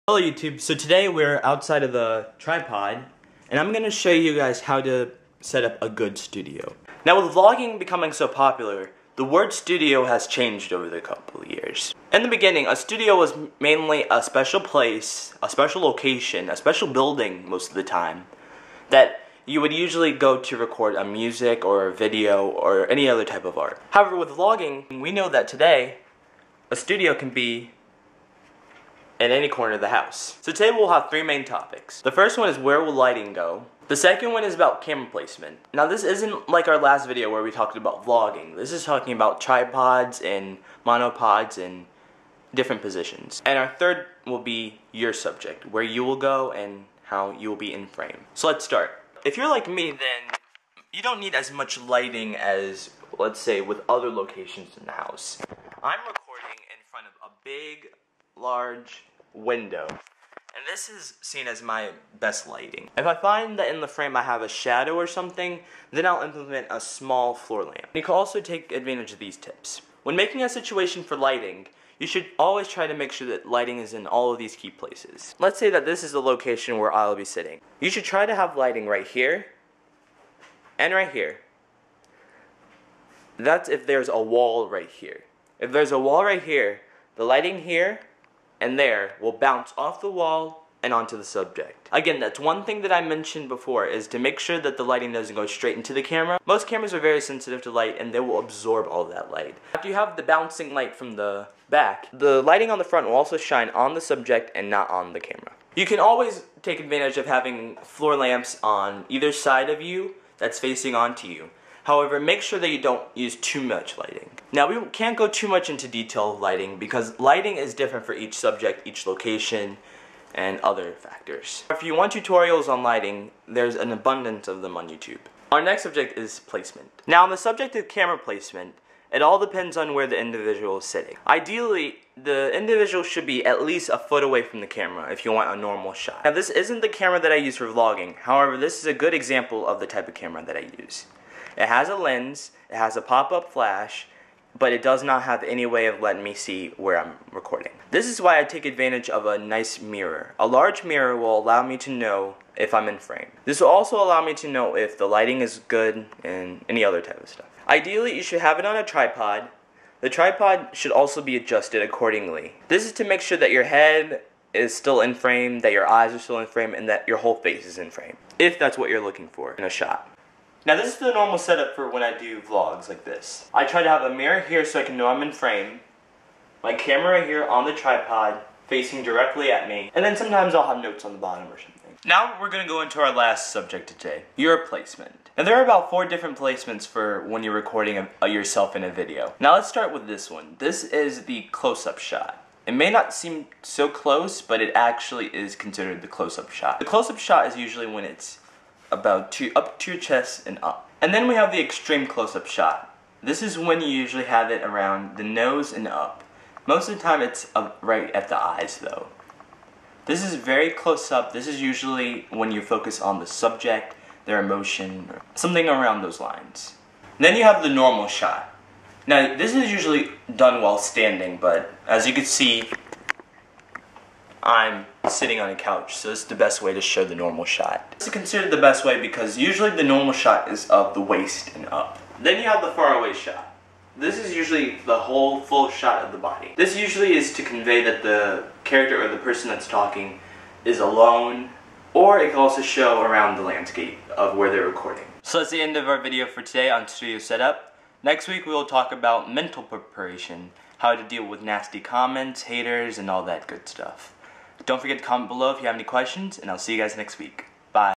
Hello YouTube, so today we're outside of the tripod and I'm going to show you guys how to set up a good studio. Now with vlogging becoming so popular, the word studio has changed over the couple of years. In the beginning, a studio was mainly a special place, a special location, a special building most of the time that you would usually go to record a music or a video or any other type of art. However, with vlogging, we know that today a studio can be in any corner of the house. So today we'll have three main topics. The first one is where will lighting go? The second one is about camera placement. Now this isn't like our last video where we talked about vlogging. This is talking about tripods and monopods and different positions. And our third will be your subject, where you will go and how you will be in frame. So let's start. If you're like me, then you don't need as much lighting as, let's say, with other locations in the house. I'm recording in front of a big, large window, and this is seen as my best lighting. If I find that in the frame I have a shadow or something, then I'll implement a small floor lamp. You can also take advantage of these tips. When making a situation for lighting, you should always try to make sure that lighting is in all of these key places. Let's say that this is the location where I'll be sitting. You should try to have lighting right here and right here. That's if there's a wall right here. If there's a wall right here, the lighting here and there will bounce off the wall and onto the subject. Again, that's one thing that I mentioned before, is to make sure that the lighting doesn't go straight into the camera. Most cameras are very sensitive to light and they will absorb all that light. After you have the bouncing light from the back, the lighting on the front will also shine on the subject and not on the camera. You can always take advantage of having floor lamps on either side of you that's facing onto you. However, make sure that you don't use too much lighting. Now, we can't go too much into detail of lighting because lighting is different for each subject, each location, and other factors. If you want tutorials on lighting, there's an abundance of them on YouTube. Our next subject is placement. Now, on the subject of camera placement, it all depends on where the individual is sitting. Ideally, the individual should be at least a foot away from the camera if you want a normal shot. Now, this isn't the camera that I use for vlogging. However, this is a good example of the type of camera that I use. It has a lens, it has a pop-up flash, but it does not have any way of letting me see where I'm recording. This is why I take advantage of a nice mirror. A large mirror will allow me to know if I'm in frame. This will also allow me to know if the lighting is good and any other type of stuff. Ideally, you should have it on a tripod. The tripod should also be adjusted accordingly. This is to make sure that your head is still in frame, that your eyes are still in frame, and that your whole face is in frame, if that's what you're looking for in a shot. Now this is the normal setup for when I do vlogs like this. I try to have a mirror here so I can know I'm in frame, my camera here on the tripod facing directly at me, and then sometimes I'll have notes on the bottom or something. Now we're going to go into our last subject today, your placement. Now there are about 4 different placements for when you're recording yourself in a video. Now let's start with this one. This is the close-up shot. It may not seem so close, but it actually is considered the close-up shot. The close-up shot is usually when it's about up to your chest and up. And then we have the extreme close-up shot. This is when you usually have it around the nose and up. Most of the time it's right at the eyes though. This is very close up. This is usually when you focus on the subject, their emotion, or something around those lines. Then you have the normal shot. Now this is usually done while standing, but as you can see, I'm sitting on a couch, so this is the best way to show the normal shot. This is considered the best way because usually the normal shot is of the waist and up. Then you have the far away shot. This is usually the whole full shot of the body. This usually is to convey that the character or the person that's talking is alone, or it can also show around the landscape of where they're recording. So that's the end of our video for today on studio setup. Next week we will talk about mental preparation, how to deal with nasty comments, haters, and all that good stuff. Don't forget to comment below if you have any questions, and I'll see you guys next week.